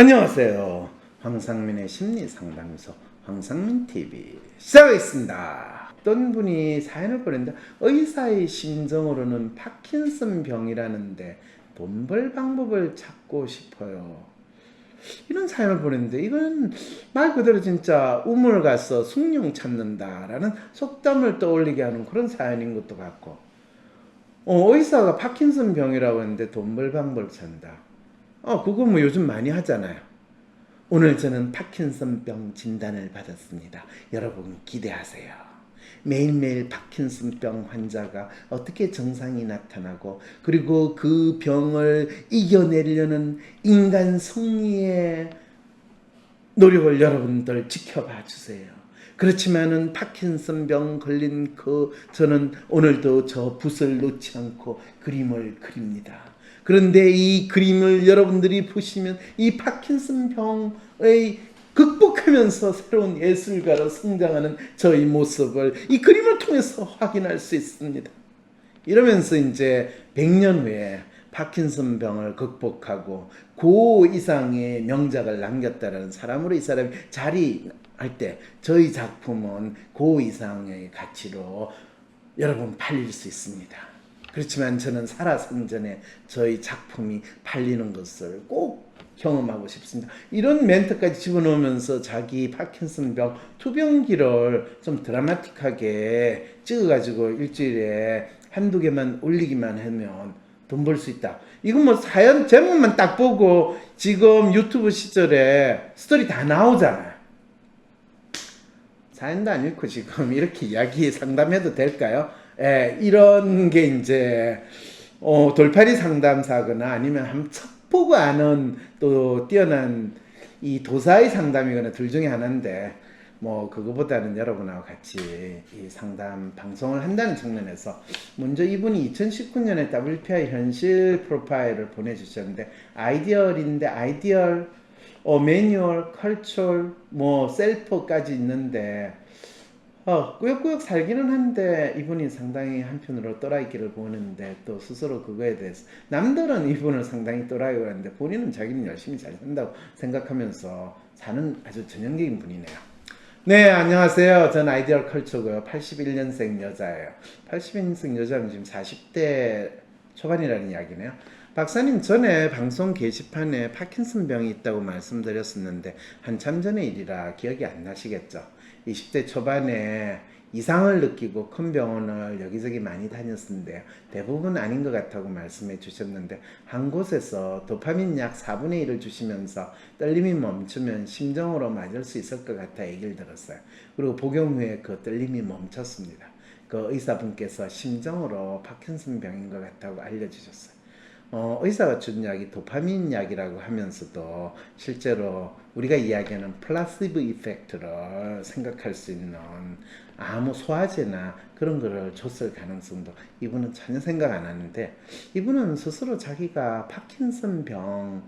안녕하세요. 황상민의 심리상담소 황상민TV 시작하겠습니다. 어떤 분이 사연을 보냈는데 의사의 심정으로는 파킨슨 병이라는데 돈 벌 방법을 찾고 싶어요. 이런 사연을 보냈는데 이건 말 그대로 진짜 우물 가서 숭늉 찾는다라는 속담을 떠올리게 하는 그런 사연인 것도 같고 의사가 파킨슨 병이라고 했는데 돈 벌 방법을 찾는다. 그거 뭐 요즘 많이 하잖아요. 오늘 저는 파킨슨병 진단을 받았습니다. 여러분 기대하세요. 매일매일 파킨슨병 환자가 어떻게 증상이 나타나고 그리고 그 병을 이겨내려는 인간 승리의 노력을 여러분들 지켜봐 주세요. 그렇지만은 파킨슨병 걸린 저는 오늘도 저 붓을 놓지 않고 그림을 그립니다. 그런데 이 그림을 여러분들이 보시면 이 파킨슨병의 극복하면서 새로운 예술가로 성장하는 저의 모습을 이 그림을 통해서 확인할 수 있습니다. 이러면서 이제 100년 후에 파킨슨병을 극복하고 고 이상의 명작을 남겼다라는 사람으로 이 사람이 자리할 때 저희 작품은 고 이상의 가치로 여러분 팔릴 수 있습니다. 그렇지만 저는 살아생전에 저희 작품이 팔리는 것을 꼭 경험하고 싶습니다. 이런 멘트까지 집어넣으면서 자기 파킨슨병 투병기를 좀 드라마틱하게 찍어가지고 일주일에 한두 개만 올리기만 하면 돈 벌 수 있다. 이건 뭐 사연 제목만 딱 보고 지금 유튜브 시절에 스토리 다 나오잖아요. 사연도 안 읽고 지금 이렇게 이야기 상담해도 될까요? 이런 게 이제 돌팔이 상담사거나 아니면 한번 척보고 아는 또 뛰어난 이 도사의 상담이거나 둘 중에 하나인데 뭐 그거보다는 여러분하고 같이 이 상담 방송을 한다는 측면에서 먼저 이분이 2019년에 WPI 현실 프로파일을 보내주셨는데 아이디얼인데 아이디얼 매뉴얼, 컬처, 뭐 셀프까지 있는데 꾸역꾸역 살기는 한데 이분이 상당히 한편으로 또라이길을 보는데 또 스스로 그거에 대해서 남들은 이분을 상당히 또라이라고 하는데 본인은 자기는 열심히 잘 산다고 생각하면서 사는 아주 전형적인 분이네요. 네, 안녕하세요. 전 아이디얼 컬처고요. 81년생 여자예요. 81년생 여자면 지금 40대 초반이라는 이야기네요. 박사님, 전에 방송 게시판에 파킨슨병이 있다고 말씀드렸었는데 한참 전의 일이라 기억이 안 나시겠죠? 20대 초반에 이상을 느끼고 큰 병원을 여기저기 많이 다녔는데 대부분 아닌 것 같다고 말씀해 주셨는데 한 곳에서 도파민 약 4분의 1을 주시면서 떨림이 멈추면 심정으로 맞을 수 있을 것 같아 얘기를 들었어요. 그리고 복용 후에 그 떨림이 멈췄습니다. 그 의사분께서 심정으로 파킨슨병인 것 같다고 알려주셨어요. 의사가 준 약이 도파민 약이라고 하면서도 실제로 우리가 이야기하는 플라시보 이펙트를 생각할 수 있는 아무 소화제나 그런 거를 줬을 가능성도 이분은 전혀 생각 안 하는데 이분은 스스로 자기가 파킨슨병과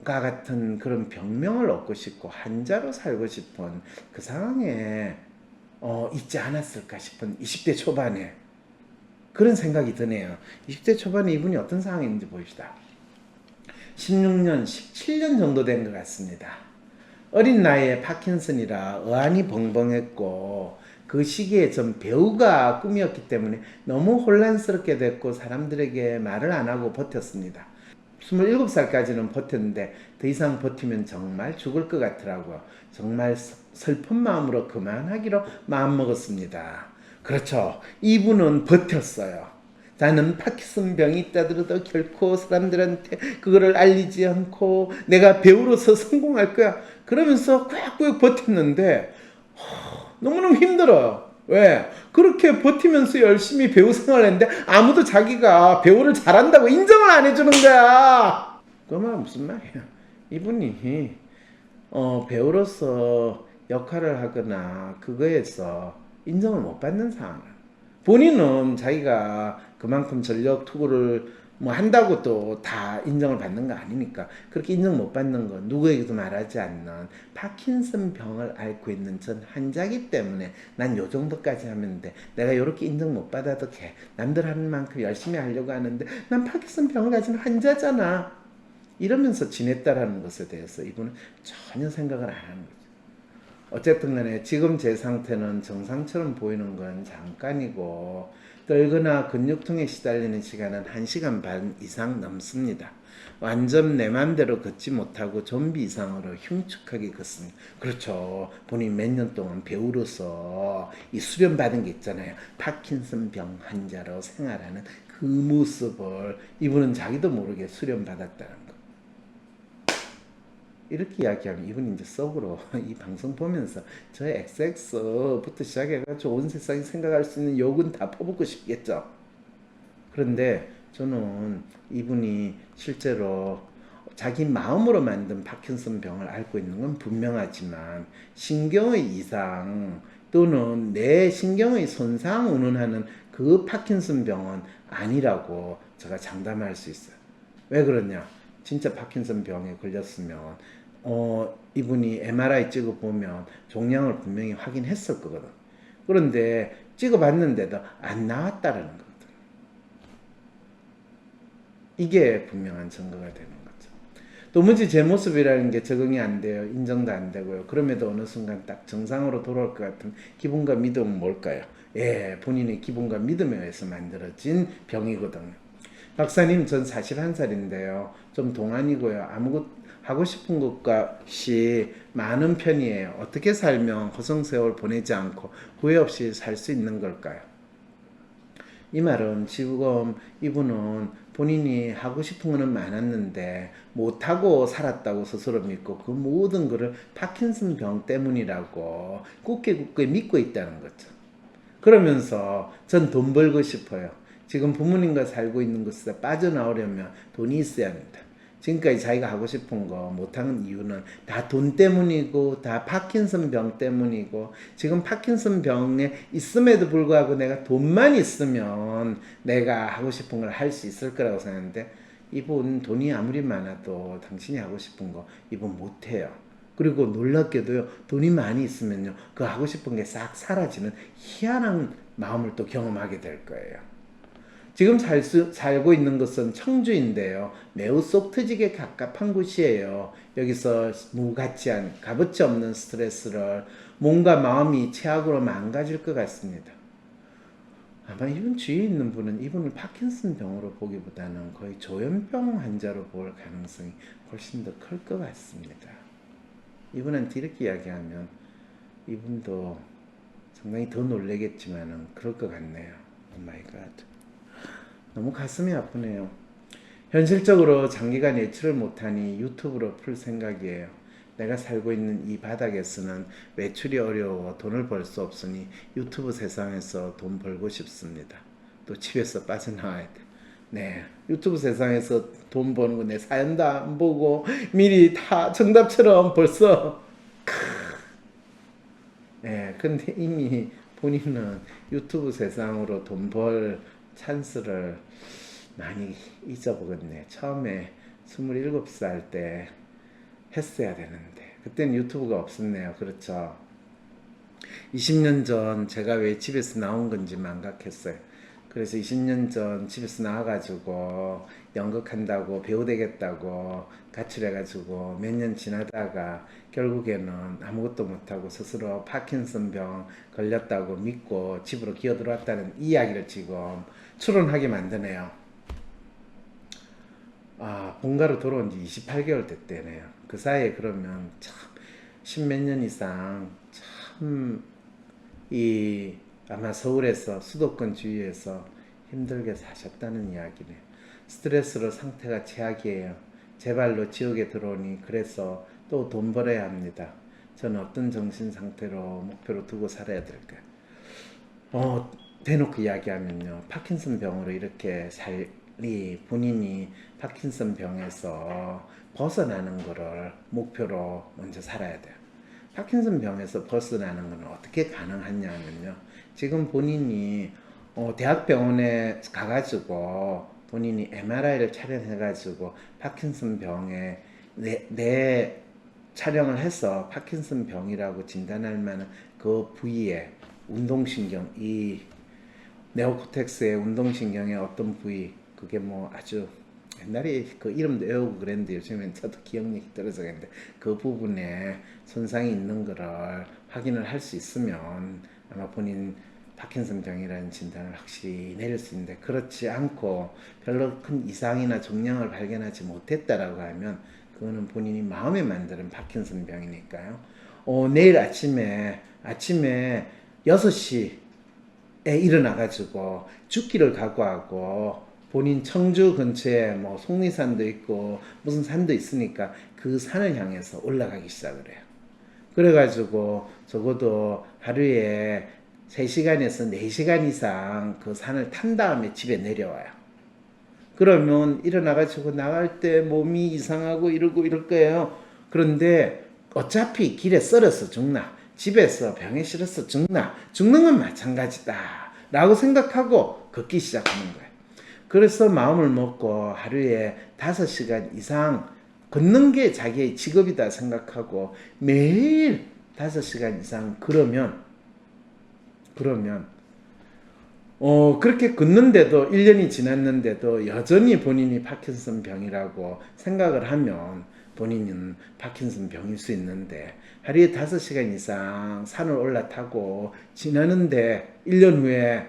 같은 그런 병명을 얻고 싶고 환자로 살고 싶은 그 상황에 있지 않았을까 싶은 20대 초반에 그런 생각이 드네요. 20대 초반에 이분이 어떤 상황인지 봅시다. 16년, 17년 정도 된 것 같습니다. 어린 나이에 파킨슨이라 어안이 벙벙했고 그 시기에 좀 배우가 꿈이었기 때문에 너무 혼란스럽게 됐고 사람들에게 말을 안 하고 버텼습니다. 27살까지는 버텼는데 더 이상 버티면 정말 죽을 것 같더라고요. 정말 슬픈 마음으로 그만하기로 마음먹었습니다. 그렇죠. 이분은 버텼어요. 나는 파킨슨병이 있다더라도 결코 사람들한테 그거를 알리지 않고 내가 배우로서 성공할 거야. 그러면서 꾹꾹 버텼는데 너무너무 힘들어요. 왜? 그렇게 버티면서 열심히 배우 생활을 했는데 아무도 자기가 배우를 잘한다고 인정을 안 해주는 거야. 그 말은 무슨 말이야? 이분이 배우로서 역할을 하거나 그거에서 인정을 못 받는 상황. 본인은 자기가 그만큼 전력 투구를 뭐 한다고 또 다 인정을 받는 거 아니니까 그렇게 인정 못 받는 건 누구에게도 말하지 않는 파킨슨 병을 앓고 있는 전 환자기 때문에 난 요 정도까지 하면 돼. 내가 요렇게 인정 못 받아도 돼. 남들 하는 만큼 열심히 하려고 하는데 난 파킨슨 병을 가진 환자잖아. 이러면서 지냈다라는 것에 대해서 이분은 전혀 생각을 안 하는 거죠. 어쨌든 간에 지금 제 상태는 정상처럼 보이는 건 잠깐이고 떨거나 근육통에 시달리는 시간은 1시간 반 이상 넘습니다. 완전 내 맘대로 걷지 못하고 좀비 이상으로 흉측하게 걷습니다. 그렇죠. 본인 몇 년 동안 배우로서 이 수련 받은 게 있잖아요. 파킨슨병 환자로 생활하는 그 모습을 이분은 자기도 모르게 수련 받았다는 거. 이렇게 이야기하면 이분이 이제 속으로 이 방송 보면서 저 XX부터 시작해가지고 온 세상이 생각할 수 있는 욕은 다 퍼붓고 싶겠죠. 그런데 저는 이분이 실제로 자기 마음으로 만든 파킨슨 병을 앓고 있는 건 분명하지만 신경의 이상 또는 내 신경의 손상 운운하는 그 파킨슨 병은 아니라고 제가 장담할 수 있어요. 왜 그러냐? 진짜 파킨슨 병에 걸렸으면 이분이 MRI 찍어보면 종양을 분명히 확인했을 거거든. 그런데 찍어봤는데도 안 나왔다라는 거거든. 이게 분명한 증거가 되는 거죠. 도무지 제 모습이라는 게 적응이 안 돼요. 인정도 안 되고요. 그럼에도 어느 순간 딱 정상으로 돌아올 것 같은 기분과 믿음은 뭘까요? 예, 본인의 기분과 믿음에 의해서 만들어진 병이거든요. 박사님, 전 41살인데요. 좀 동안이고요. 아무것도 하고 싶은 것이 많은 편이에요. 어떻게 살면 허송세월 보내지 않고 후회 없이 살 수 있는 걸까요? 이 말은 지금 이분은 본인이 하고 싶은 거는 많았는데 못하고 살았다고 스스로 믿고 그 모든 거를 파킨슨 병 때문이라고 굳게 믿고 있다는 거죠. 그러면서 전 돈 벌고 싶어요. 지금 부모님과 살고 있는 곳에서 빠져나오려면 돈이 있어야 합니다. 지금까지 자기가 하고 싶은 거 못하는 이유는 다 돈 때문이고 다 파킨슨 병 때문이고 지금 파킨슨 병에 있음에도 불구하고 내가 돈만 있으면 내가 하고 싶은 걸 할 수 있을 거라고 생각하는데 이분 돈이 아무리 많아도 당신이 하고 싶은 거 이분 못해요. 그리고 놀랍게도요, 돈이 많이 있으면요, 그 하고 싶은 게 싹 사라지는 희한한 마음을 또 경험하게 될 거예요. 지금 살고 있는 것은 청주인데요. 매우 쏙 트지게 갑갑한 곳이에요. 여기서 무가치한, 값어치 없는 스트레스를 몸과 마음이 최악으로 망가질 것 같습니다. 아마 이분 주위에 있는 분은 이분을 파킨슨 병으로 보기보다는 거의 조현병 환자로 볼 가능성이 훨씬 더 클 것 같습니다. 이분한테 이렇게 이야기하면 이분도 상당히 더 놀라겠지만은 그럴 것 같네요. 오 마이 갓. 너무 가슴이 아프네요. 현실적으로 장기간 외출을 못하니 유튜브로 풀 생각이에요. 내가 살고 있는 이 바닥에서는 외출이 어려워 돈을 벌 수 없으니 유튜브 세상에서 돈 벌고 싶습니다. 또 집에서 빠져나와야 돼. 네, 유튜브 세상에서 돈 버는 거 내 사연도 안 보고 미리 다 정답처럼 벌써 네, 근데 이미 본인은 유튜브 세상으로 돈 벌 찬스를 많이 잊어버렸네. 처음에 27살 때 했어야 되는데 그때는 유튜브가 없었네요. 그렇죠. 20년 전 제가 왜 집에서 나온 건지 망각했어요. 그래서 20년 전 집에서 나와가지고 연극한다고 배우 되겠다고 가출해가지고 몇 년 지나다가 결국에는 아무것도 못하고 스스로 파킨슨병 걸렸다고 믿고 집으로 기어들어왔다는 이야기를 지금 추론하게 만드네요. 본가로 돌아온 지 28개월 됐대네요. 그 사이에 그러면 참 십몇 년 이상 참 아마 서울에서 수도권 주위에서 힘들게 사셨다는 이야기네요. 스트레스로 상태가 최악이에요. 제 발로 지옥에 들어오니 그래서 또 돈 벌어야 합니다. 저는 어떤 정신 상태로 목표로 두고 살아야 될까요? 대놓고 이야기하면요. 파킨슨 병으로 이렇게 본인이 파킨슨 병에서 벗어나는 거를 목표로 먼저 살아야 돼요. 파킨슨 병에서 벗어나는 건 어떻게 가능하냐면요. 지금 본인이 대학병원에 가가지고 본인이 MRI를 촬영해가지고 파킨슨 병에 내 촬영을 해서 파킨슨 병이라고 진단할 만한 그 부위에 운동신경, 이 네오코텍스의 운동신경의 어떤 부위, 그게 뭐 아주 옛날에 그 이름도 외우고 그랬는데 요즘엔 저도 기억력이 떨어져 있는데 그 부분에 손상이 있는 거를 확인을 할 수 있으면 아마 본인 파킨슨 병이라는 진단을 확실히 내릴 수 있는데, 그렇지 않고 별로 큰 이상이나 종양을 발견하지 못했다라고 하면 그거는 본인이 마음에 만드는 파킨슨 병이니까요. 내일 아침에 6시에 일어나가지고 죽기를 각오하고, 본인 청주 근처에 뭐 속리산도 있고 무슨 산도 있으니까 그 산을 향해서 올라가기 시작을 해요. 그래가지고 적어도 하루에 3시간에서 4시간 이상 그 산을 탄 다음에 집에 내려와요. 그러면 일어나가지고 나갈 때 몸이 이상하고 이러고 이럴 거예요. 그런데 어차피 길에 썰어서 죽나, 집에서 병에 실어서 죽나, 죽는 건 마찬가지다 라고 생각하고 걷기 시작하는 거예요. 그래서 마음을 먹고 하루에 5시간 이상 걷는 게 자기의 직업이다 생각하고 매일 5시간 이상 그러면 그렇게 걷는데도 1년이 지났는데도 여전히 본인이 파킨슨 병이라고 생각을 하면 본인은 파킨슨 병일 수 있는데, 하루에 5시간 이상 산을 올라타고 지나는데 1년 후에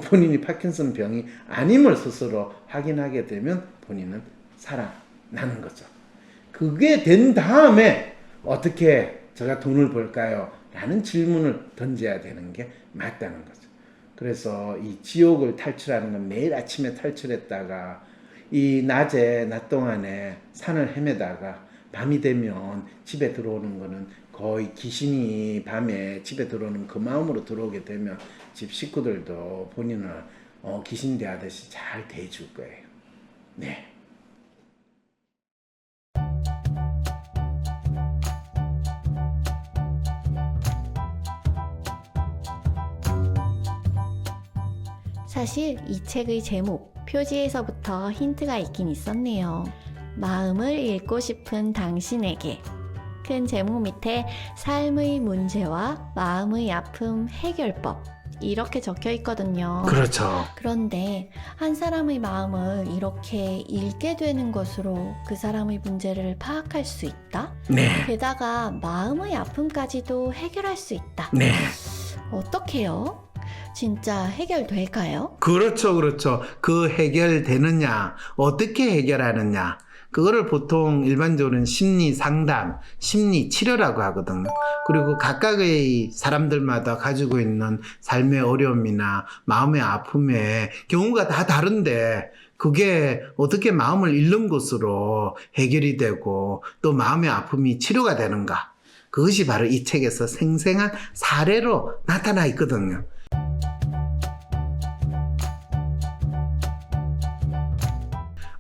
본인이 파킨슨 병이 아님을 스스로 확인하게 되면 본인은 살아나는 거죠. 그게 된 다음에 어떻게 제가 돈을 벌까요? 라는 질문을 던져야 되는 게 맞다는 거죠. 그래서 이 지옥을 탈출하는 건 매일 아침에 탈출했다가 이 낮 동안에 산을 헤매다가 밤이 되면 집에 들어오는 거는 거의 귀신이 밤에 집에 들어오는 그 마음으로 들어오게 되면 집 식구들도 본인을 귀신 대하듯이 잘 대해줄 거예요. 네. 사실 이 책의 제목, 표지에서부터 힌트가 있긴 있었네요. 마음을 읽고 싶은 당신에게. 큰 제목 밑에 삶의 문제와 마음의 아픔 해결법, 이렇게 적혀 있거든요. 그렇죠. 그런데 한 사람의 마음을 이렇게 읽게 되는 것으로 그 사람의 문제를 파악할 수 있다? 네. 게다가 마음의 아픔까지도 해결할 수 있다. 네. 어떻게요? 진짜 해결될까요? 그렇죠. 그 해결되느냐, 어떻게 해결하느냐, 그거를 보통 일반적으로는 심리 상담, 심리 치료라고 하거든요. 그리고 각각의 사람들마다 가지고 있는 삶의 어려움이나 마음의 아픔의 경우가 다 다른데, 그게 어떻게 마음을 잃는 것으로 해결이 되고 또 마음의 아픔이 치료가 되는가, 그것이 바로 이 책에서 생생한 사례로 나타나 있거든요.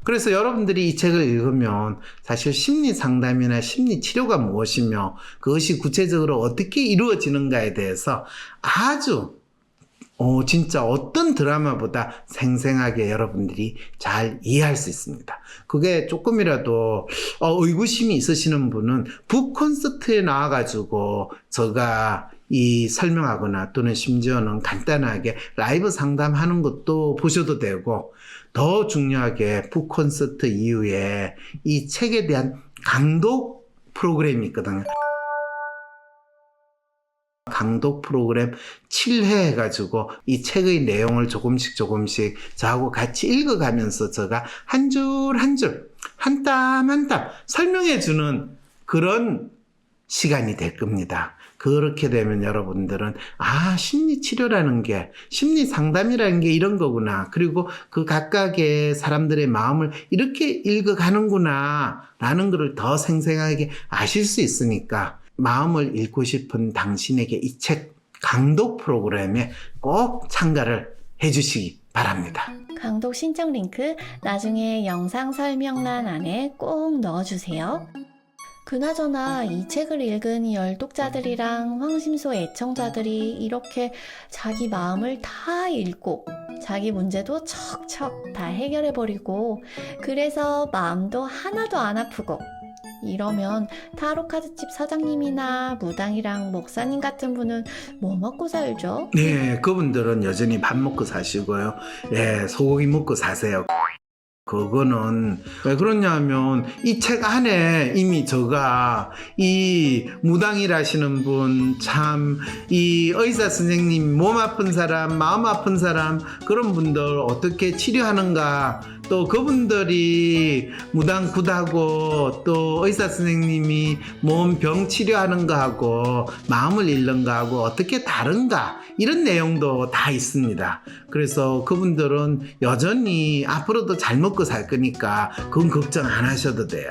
그래서 여러분들이 이 책을 읽으면 사실 심리 상담이나 심리 치료가 무엇이며 그것이 구체적으로 어떻게 이루어지는가에 대해서 아주 진짜 어떤 드라마보다 생생하게 여러분들이 잘 이해할 수 있습니다. 그게 조금이라도 의구심이 있으시는 분은 북 콘서트에 나와가지고 제가 이 설명하거나 또는 심지어는 간단하게 라이브 상담하는 것도 보셔도 되고, 더 중요하게 북 콘서트 이후에 이 책에 대한 강독 프로그램이 있거든요. 강독 프로그램 7회 해가지고 이 책의 내용을 조금씩 저하고 같이 읽어가면서 제가 한 줄 한 줄, 한 땀 한 땀 설명해주는 그런 시간이 될 겁니다. 그렇게 되면 여러분들은 심리 치료라는 게, 심리 상담이라는 게 이런 거구나, 그리고 그 각각의 사람들의 마음을 이렇게 읽어가는구나 라는 것을 더 생생하게 아실 수 있으니까, 마음을 읽고 싶은 당신에게 이 책 강독 프로그램에 꼭 참가를 해주시기 바랍니다. 강독 신청 링크 나중에 영상 설명란 안에 꼭 넣어주세요. 그나저나 이 책을 읽은 열독자들이랑 황심소 애청자들이 이렇게 자기 마음을 다 읽고 자기 문제도 척척 다 해결해버리고, 그래서 마음도 하나도 안 아프고, 이러면 타로카드집 사장님이나 무당이랑 목사님 같은 분은 뭐 먹고 살죠? 네, 그분들은 여전히 밥 먹고 사시고요. 네, 소고기 먹고 사세요. 그거는 왜 그러냐면 이 책 안에 이미 제가 이 무당이라시는 분 참 이 의사 선생님 몸 아픈 사람 마음 아픈 사람 그런 분들 어떻게 치료하는가 또 그분들이 무당 굿하고 또 의사 선생님이 몸 병 치료하는 거하고 마음을 잃는 거하고 어떻게 다른가 이런 내용도 다 있습니다. 그래서 그분들은 여전히 앞으로도 잘 먹고 살 거니까 그건 걱정 안 하셔도 돼요.